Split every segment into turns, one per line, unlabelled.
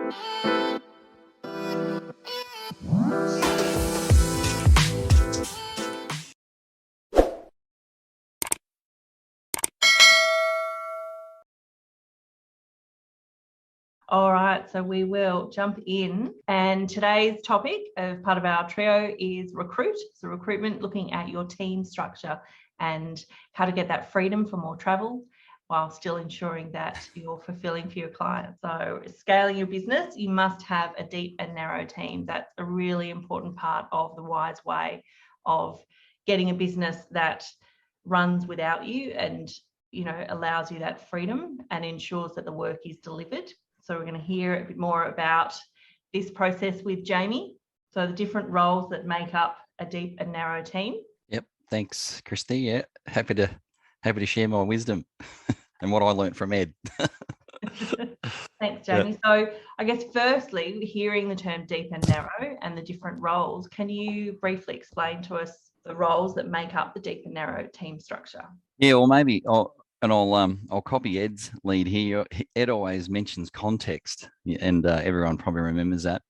All right, so we will jump in. And today's topic of part of our trio is recruit. So recruitment, looking at your team structure and how to get that freedom for more travel while still ensuring that you're fulfilling for your clients. So scaling your business, you must have a deep and narrow team. That's a really important part of the Wize way of getting a business that runs without you and allows you that freedom and ensures that the work is delivered. So we're going to hear a bit more about this process with Jamie. So the different roles that make up a deep and narrow team.
Yep. Thanks, Kristy. Yeah. Happy to share my wisdom and what I learned from Ed.
Thanks, Jamie. So I guess firstly, hearing the term deep and narrow and the different roles, can you briefly explain to us the roles that make up the deep and narrow team structure?
Yeah, or maybe I'll copy Ed's lead here. Ed always mentions context, and everyone probably remembers that.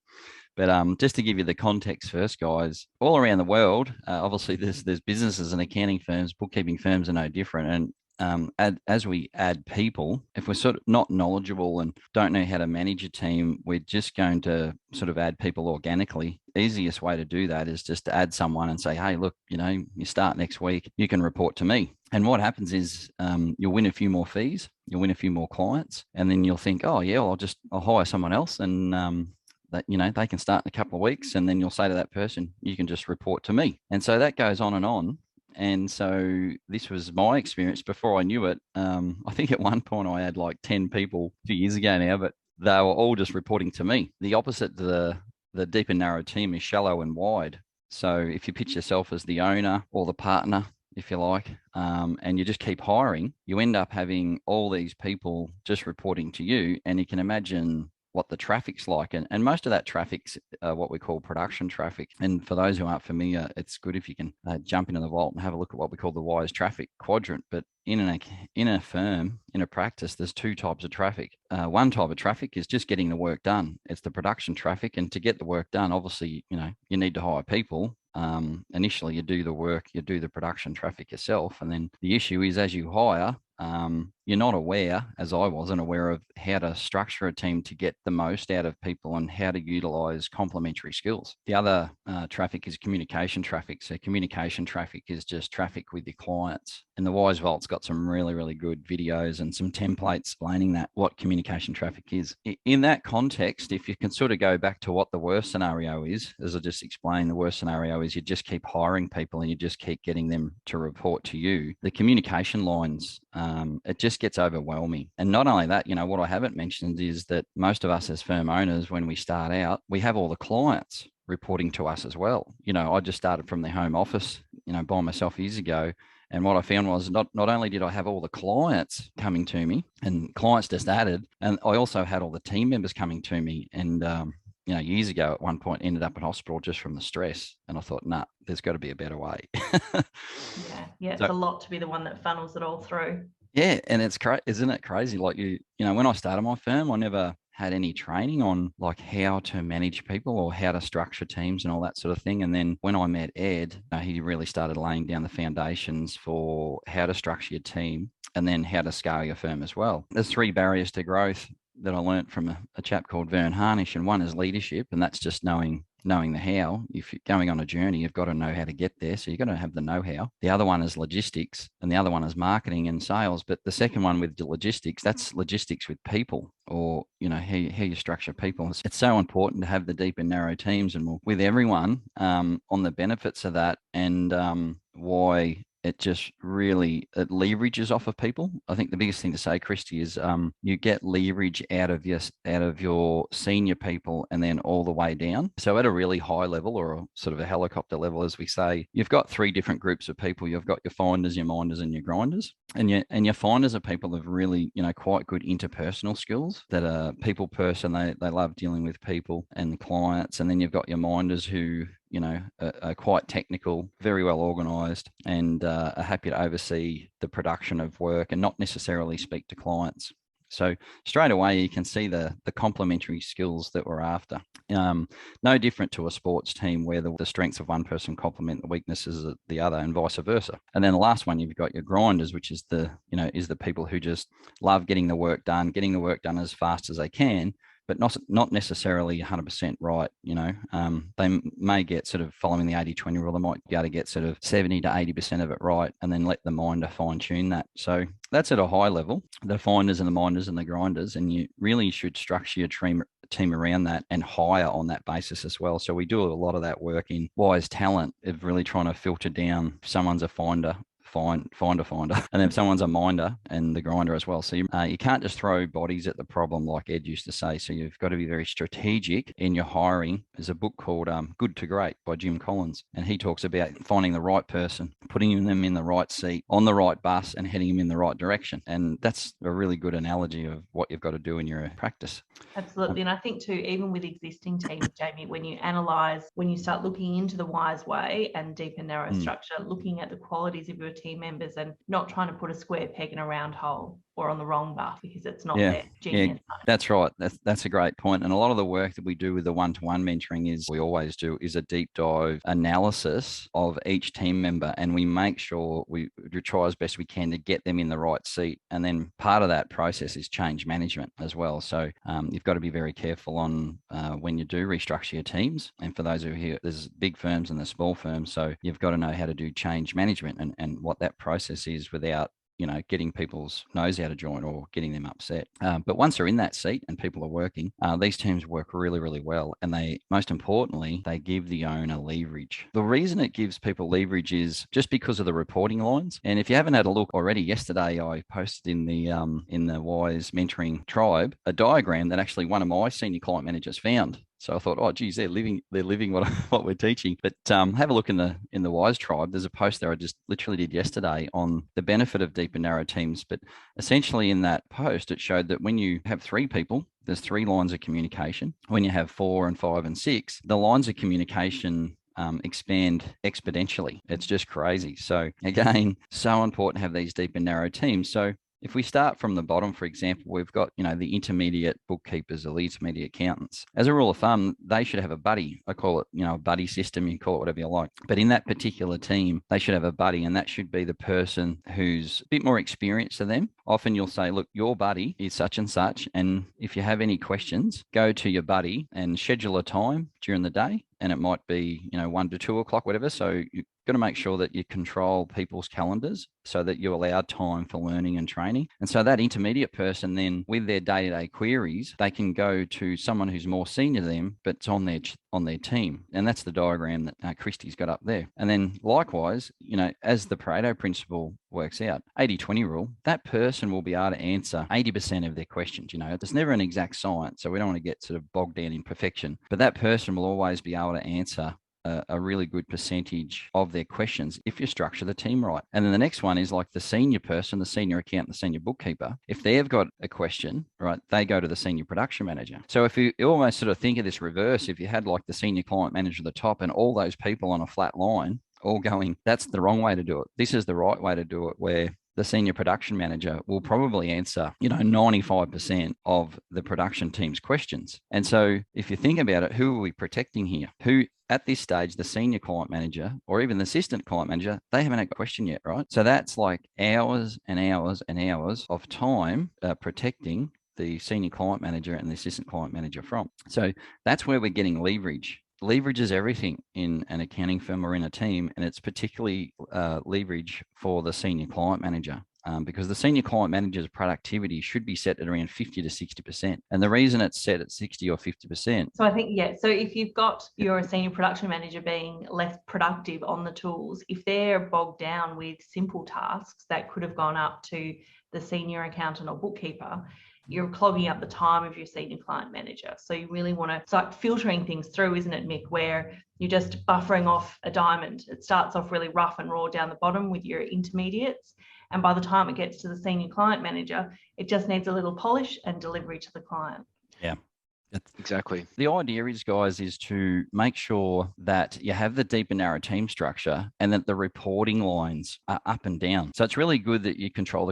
But just to give you the context first, guys, all around the world, obviously there's businesses and accounting firms, bookkeeping firms are no different. And as we add people, if we're sort of not knowledgeable and don't know how to manage a team, we're just going to sort of add people organically. Easiest way to do that is just to add someone and say, hey, look, you start next week, you can report to me. And what happens is you'll win a few more fees, you'll win a few more clients, and then you'll think, oh yeah, well, I'll hire someone else and that they can start in a couple of weeks, and then you'll say to that person, you can just report to me. And so that goes on and on. And so this was my experience before I knew it. I think at one point I had like 10 people 2 years ago now, but they were all just reporting to me. The opposite to the deep and narrow team is shallow and wide. So if you pitch yourself as the owner or the partner, if you like, and you just keep hiring, you end up having all these people just reporting to you, and you can imagine what the traffic's like. And most of that traffic's what we call production traffic. And for those who aren't familiar, it's good if you can jump into the vault and have a look at what we call the Wize traffic quadrant. But in a firm, in a practice, there's two types of traffic. One type of traffic is just getting the work done. It's the production traffic. And to get the work done, obviously, you need to hire people. Initially, you do the work, you do the production traffic yourself. And then the issue is as you hire, you're not aware, as I wasn't aware, of how to structure a team to get the most out of people and how to utilize complementary skills. The other traffic is communication traffic. So communication traffic is just traffic with your clients. And the Wize Vault's got some really, really good videos and some templates explaining what communication traffic is. In that context, if you can sort of go back to what the worst scenario is, as I just explained, the worst scenario is you just keep hiring people and you just keep getting them to report to you. The communication lines, it just gets overwhelming. And not only that, what I haven't mentioned is that most of us as firm owners, when we start out, we have all the clients reporting to us as well. I just started from the home office, by myself years ago. And what I found was not only did I have all the clients coming to me, and clients just added, and I also had all the team members coming to me. And years ago at one point ended up in hospital just from the stress. And I thought, nah, there's got to be a better way.
Yeah, it's a lot to be the one that funnels it all through.
Yeah, and it's isn't it crazy? Like when I started my firm, I never had any training on like how to manage people or how to structure teams and all that sort of thing. And then when I met Ed, he really started laying down the foundations for how to structure your team and then how to scale your firm as well. There's 3 barriers to growth that I learned from a chap called Vern Harnish, and one is leadership, and that's just knowing the how. If you're going on a journey, you've got to know how to get there. So you've got to have the know-how. The other one is logistics, and the other one is marketing and sales. But the second one with the logistics, that's logistics with people, or how you structure people. It's so important to have the deep and narrow teams, and with everyone on the benefits of that, and why it just really leverages off of people. I think the biggest thing to say, Kristy, is you get leverage out of your senior people and then all the way down. So at a really high level, or sort of a helicopter level, as we say, you've got 3 different groups of people. You've got your finders, your minders, and your grinders. And your finders are people with really quite good interpersonal skills, that are people person. They love dealing with people and clients. And then you've got your minders who are quite technical, very well organized, and are happy to oversee the production of work and not necessarily speak to clients. So straight away, you can see the complementary skills that we're after. No different to a sports team where the strengths of one person complement the weaknesses of the other, and vice versa. And then the last one, you've got your grinders, which is the people who just love getting the work done as fast as they can, but not necessarily 100% right. They may get sort of following the 80-20 rule. They might be able to get sort of 70 to 80% of it right, and then let the minder fine tune that. So that's at a high level, the finders and the minders and the grinders, and you really should structure your team around that and hire on that basis as well. So we do a lot of that work in WizeTalent of really trying to filter down if someone's a finder, and then if someone's a minder and the grinder as well. So you can't just throw bodies at the problem, like Ed used to say. So you've got to be very strategic in your hiring. There's a book called Good to Great by Jim Collins, and he talks about finding the right person, putting them in the right seat, on the right bus, and heading them in the right direction. And that's a really good analogy of what you've got to do in your practice.
Absolutely. And I think too, even with existing teams, Jamie, when you start looking into the Wize way and deep and narrow structure, looking at the qualities of your team members and not trying to put a square peg in a round hole or on the wrong bus, because it's not their genius.
Yeah, that's right. That's a great point. And a lot of the work that we do with the one-to-one mentoring is a deep dive analysis of each team member, and we make sure we try as best we can to get them in the right seat. And then part of that process is change management as well. So you've got to be very careful on when you do restructure your teams. And for those who are here, there's big firms and there's small firms. So you've got to know how to do change management and what that process is without getting people's nose out of joint or getting them upset. But once they're in that seat and people are working, these teams work really, really well. And most importantly, they give the owner leverage. The reason it gives people leverage is just because of the reporting lines. And if you haven't had a look already, yesterday I posted in the Wize Mentoring tribe a diagram that actually one of my senior client managers found. So I thought, oh, geez, they're living what we're teaching. But have a look in the Wize tribe. There's a post there I just literally did yesterday on the benefit of deep and narrow teams. But essentially in that post, it showed that when you have 3 people, there's 3 lines of communication. When you have 4 and 5 and 6, the lines of communication expand exponentially. It's just crazy. So again, so important to have these deep and narrow teams. So if we start from the bottom, for example, we've got, the intermediate bookkeepers or the intermediate accountants. As a rule of thumb, they should have a buddy. I call it, a buddy system. You can call it whatever you like. But in that particular team, they should have a buddy, and that should be the person who's a bit more experienced than them. Often you'll say, look, your buddy is such and such, and if you have any questions, go to your buddy and schedule a time during the day. And it might be, 1 to 2 o'clock, whatever. So you've got to make sure that you control people's calendars so that you allow time for learning and training. And so that intermediate person then, with their day-to-day queries, they can go to someone who's more senior to them, but it's on their team. And that's the diagram that Kristy's got up there. And then likewise, as the Pareto principle works out, 80-20 rule, that person will be able to answer 80% of their questions. There's never an exact science, so we don't want to get sort of bogged down in perfection, but that person will always be able to answer a really good percentage of their questions if you structure the team right. And then the next one is like the senior person, the senior accountant, the senior bookkeeper. If they've got a question, right, they go to the senior production manager. So if you almost sort of think of this reverse, if you had like the senior client manager at the top and all those people on a flat line all going, that's the wrong way to do it. This is the right way to do it, where the senior production manager will probably answer, 95% of the production team's questions. And so if you think about it, who are we protecting here? Who at this stage, the senior client manager or even the assistant client manager, they haven't had a question yet, right? So that's like hours and hours and hours of time protecting the senior client manager and the assistant client manager from. So that's where we're getting leverage. Leverage is everything in an accounting firm or in a team, and it's particularly leverage for the senior client manager. Because the senior client manager's productivity should be set at around 50 to 60%. And the reason it's set at 60 or 50%.
So I think, so if you've got your senior production manager being less productive on the tools, if they're bogged down with simple tasks that could have gone up to the senior accountant or bookkeeper, you're clogging up the time of your senior client manager. So you really want to start filtering things through, isn't it, Mick, where you're just buffering off a diamond. It starts off really rough and raw down the bottom with your intermediates. And by the time it gets to the senior client manager, it just needs a little polish and delivery to the client.
Yeah.
Exactly.
The idea is, guys, is to make sure that you have the deep and narrow team structure and that the reporting lines are up and down. So it's really good that you control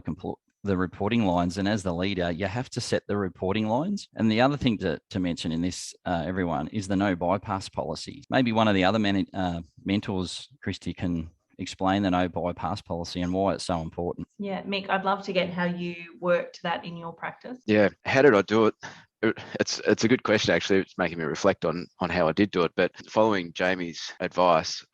the reporting lines. And as the leader, you have to set the reporting lines. And the other thing to mention in this, everyone, is the no bypass policy. Maybe one of the other mentors, Kristy, can explain the no bypass policy and why it's so important.
Yeah, Mick, I'd love to get how you worked that in your practice.
Yeah, how did I do it? It's a good question, actually. It's making me reflect on how I did do it. But following Jamie's advice,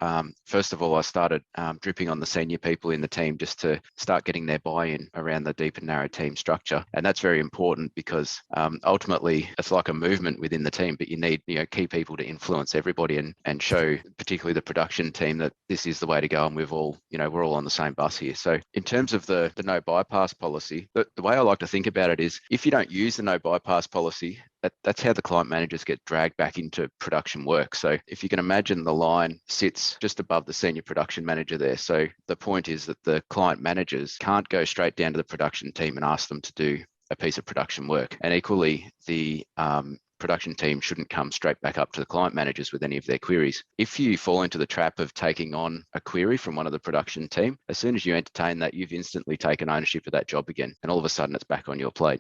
first of all, I started dripping on the senior people in the team just to start getting their buy-in around the deep and narrow team structure. And that's very important because ultimately it's like a movement within the team, but you need key people to influence everybody and show particularly the production team that this is the way to go, and we're all on the same bus here. So in terms of the no bypass policy, the way I like to think about it is, if you don't use the no bypass policy, that's how the client managers get dragged back into production work. So if you can imagine, the line sits just above the senior production manager there. So the point is that the client managers can't go straight down to the production team and ask them to do a piece of production work. And equally, the production team shouldn't come straight back up to the client managers with any of their queries. If you fall into the trap of taking on a query from one of the production team, as soon as you entertain that, you've instantly taken ownership of that job again. And all of a sudden it's back on your plate.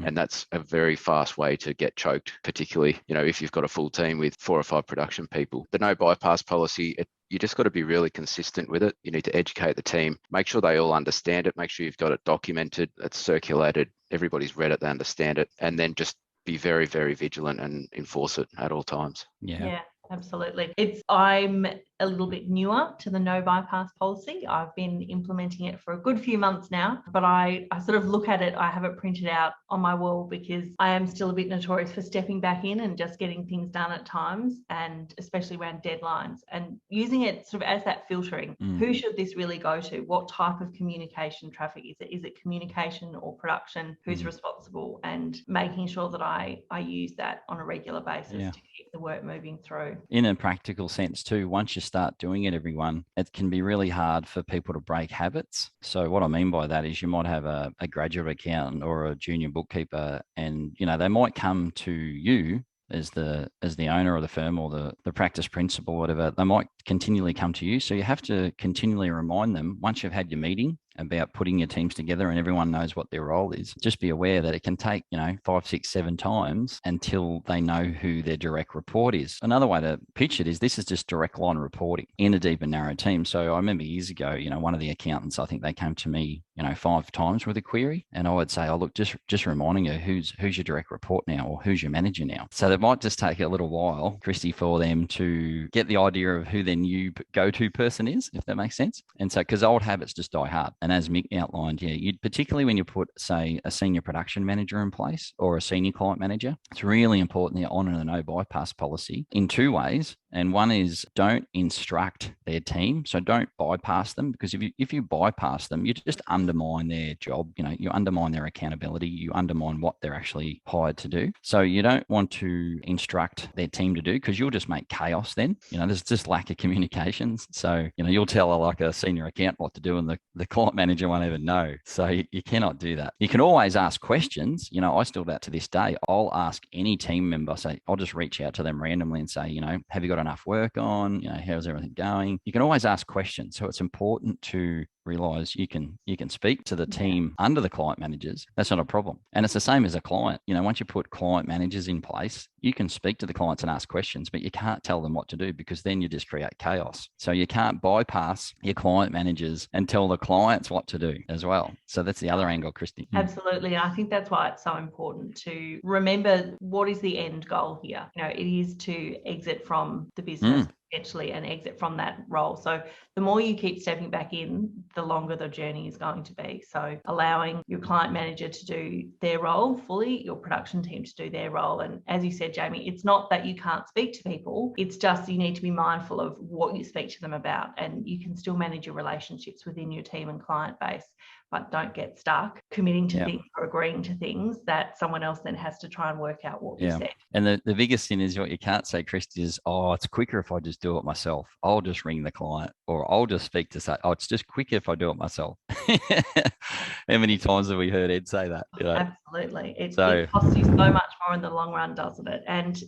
And that's a very fast way to get choked, particularly, if you've got a full team with 4 or 5 production people. The no bypass policy, you just got to be really consistent with it. You need to educate the team, make sure they all understand it, make sure you've got it documented, it's circulated, everybody's read it, they understand it, and then just be very, very vigilant and enforce it at all times.
Yeah, absolutely. I'm a little bit newer to the no bypass policy. I've been implementing it for a good few months now, but I sort of look at it, I have it printed out on my wall because I am still a bit notorious for stepping back in and just getting things done at times, and especially around deadlines, and using it sort of as that filtering. Who should this really go to? What type of communication traffic is it? Is it communication or production? Who's responsible? And making sure that I use that on a regular basis to keep the work moving through.
In a practical sense too, once you start doing it, everyone, it can be really hard for people to break habits. So what I mean by that is, you might have a graduate accountant or a junior bookkeeper, and they might come to you as the owner of the firm or the practice principal, whatever. They might continually come to you. So you have to continually remind them, once you've had your meeting about putting your teams together and everyone knows what their role is, just be aware that it can take 5, 6, 7 times until they know who their direct report is. Another way to pitch it is, this is just direct line reporting in a deep and narrow team. So I remember years ago, one of the accountants, I think they came to me 5 times with a query, and I would say, oh look, just reminding her, who's your direct report now, or who's your manager now. So it might just take a little while, Kristy, for them to get the idea of who their new go-to person is, if that makes sense. And so, because old habits just die hard. And as Mick outlined, you'd particularly when you put, say, a senior production manager in place or a senior client manager, it's really important to honor the no bypass policy in 2 ways. And one is, don't instruct their team. So don't bypass them, because if you bypass them, you just undermine their job. You undermine their accountability. You undermine what they're actually hired to do. So you don't want to instruct their team to do, because you'll just make chaos then. There's just lack of communications. So, you'll tell like a senior accountant what to do, and the client manager won't even know. So you cannot do that. You can always ask questions. I still do that to this day. I'll ask any team member, say, I'll just reach out to them randomly and say, have you got enough work on? How's everything going? You can always ask questions. So it's important to realize you can speak to the team under the client managers. That's not a problem. And it's the same as a client. Once you put client managers in place, you can speak to the clients and ask questions, but you can't tell them what to do, because then you just create chaos. So you can't bypass your client managers and tell the clients what to do as well. So that's the other angle, Kristy.
Absolutely. I think that's why it's so important to remember, what is the end goal here? It is to exit from the business potentially and exit from that role. So the more you keep stepping back in, the longer the journey is going to be. So allowing your client manager to do their role fully, your production team to do their role. And as you said, Jamie, it's not that you can't speak to people. It's just you need to be mindful of what you speak to them about, and you can still manage your relationships within your team and client base, but don't get stuck committing to things or agreeing to things that someone else then has to try and work out what you said.
And the biggest thing is, what you can't say, Kristy, is, oh, it's quicker if I just do it myself. I'll just ring the client, or I'll just speak to say, oh, it's just quicker if I do it myself. How many times have we heard Ed say that?
Absolutely. It costs you so much more in the long run, doesn't it? And,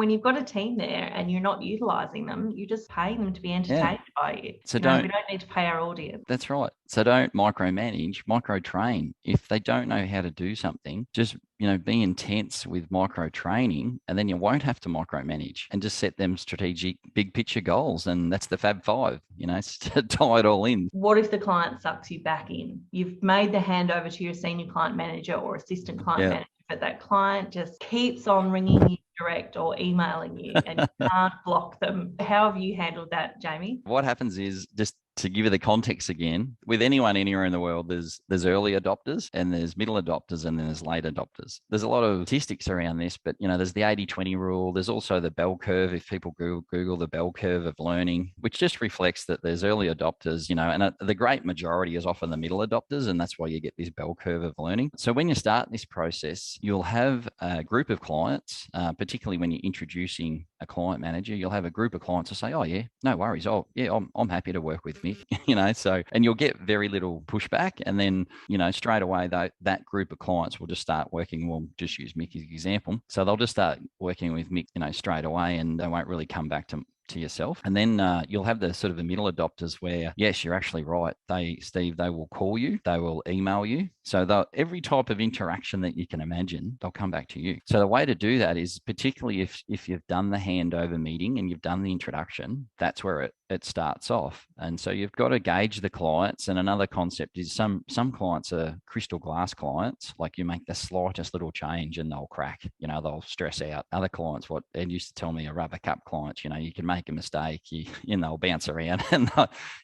when you've got a team there and you're not utilising them, you just pay them to be entertained by you.
So
we don't need to pay our audience.
That's right. So don't micromanage, microtrain. If they don't know how to do something, just be intense with micro training, and then you won't have to micromanage, and just set them strategic big picture goals. And that's the Fab Five, to tie it all in.
What if the client sucks you back in? You've made the handover to your senior client manager or assistant client manager, but that client just keeps on ringing you direct or emailing you and you can't block them. How have you handled that, Jamie?
What happens is, just to give you the context again, with anyone anywhere in the world, there's early adopters and there's middle adopters and then there's late adopters. There's a lot of statistics around this, but there's the 80-20 rule. There's also the bell curve. If people Google the bell curve of learning, which just reflects that there's early adopters, and the great majority is often the middle adopters, and that's why you get this bell curve of learning. So when you start this process, you'll have a group of clients, particularly when you're introducing a client manager, you'll have a group of clients who say, oh yeah, no worries. Oh yeah, I'm happy to work with Mick, and you'll get very little pushback. And then, straight away that group of clients will just start working. We'll just use Mick as an example. So they'll just start working with Mick, straight away, and they won't really come back to yourself. And then you'll have the sort of the middle adopters where, yes, you're actually right. They will call you, they will email you. So every type of interaction that you can imagine, they'll come back to you. So the way to do that is, particularly if you've done the handover meeting and you've done the introduction, that's where it starts off. And so you've got to gauge the clients. And another concept is some clients are crystal glass clients. Like, you make the slightest little change and they'll crack, they'll stress out. Other clients, what Ed used to tell me, are rubber cup clients. You can make a mistake, they'll bounce around and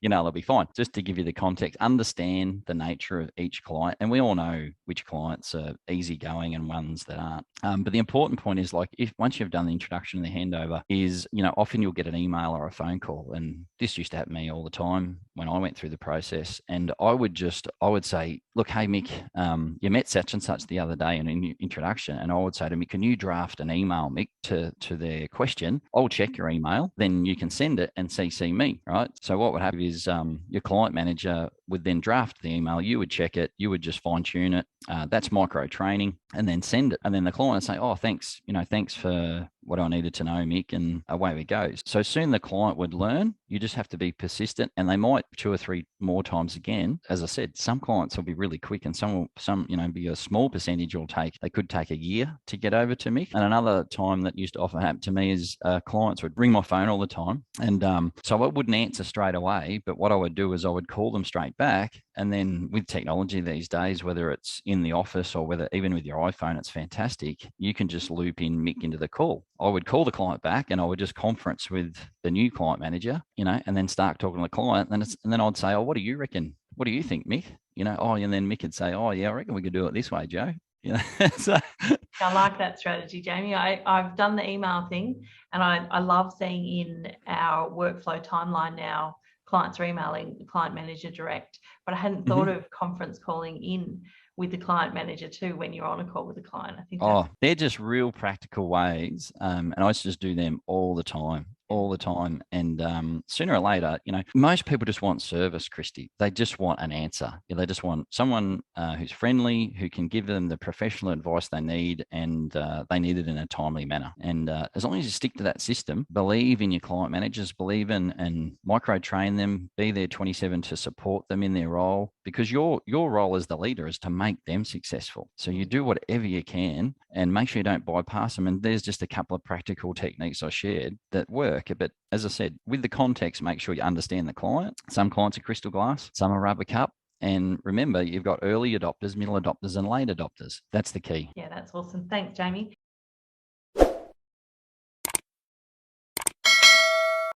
they'll be fine. Just to give you the context, understand the nature of each client. And we all know which clients are easygoing and ones that aren't. But the important point is, like, once you've done the introduction and the handover, is, often you'll get an email or a phone call. And this used to happen to me all the time when I went through the process. And I would say, look, hey, Mick, you met such and such the other day in an introduction. And I would say to Mick, can you draft an email, Mick, to their question? I'll check your email. Then you can send it and CC me, right? So what would happen is your client manager would then draft the email. You would check it. You would just fine tune it. That's micro training, and then send it. And then the client would say, oh, thanks. Thanks for what I needed to know, Mick, and away we go. So soon the client would learn. You just have to be persistent, and they might 2 or 3 more times again. As I said, some clients will be really quick, and some be a small percentage they could take a year to get over to Mick. And another time that used to often happen to me is clients would ring my phone all the time. And so I wouldn't answer straight away, but what I would do is I would call them straight back. And then with technology these days, whether it's in the office or whether even with your iPhone, it's fantastic. You can just loop in Mick into the call. I would call the client back and I would just conference with the new client manager, and then start talking to the client. And then I'd say, oh, what do you reckon? What do you think, Mick? And then Mick would say, oh, yeah, I reckon we could do it this way, Joe. So
I like that strategy, Jamie. I've done the email thing, and I love seeing in our workflow timeline now, clients are emailing the client manager direct, but I hadn't thought of conference calling in with the client manager too when you're on a call with the client. I think
they're just real practical ways, and I just do them all the time. And sooner or later, most people just want service, Kristy. They just want an answer. They just want someone who's friendly, who can give them the professional advice they need, and they need it in a timely manner. And as long as you stick to that system, believe in your client managers, believe in and micro train them, be there 24/7 to support them in their role, because your role as the leader is to make them successful. So you do whatever you can and make sure you don't bypass them. And there's just a couple of practical techniques I shared that work. But as I said, with the context, make sure you understand the client. Some clients are crystal glass, some are rubber cup. And remember, you've got early adopters, middle adopters, and late adopters. That's the key.
Yeah, that's awesome. Thanks, Jamie.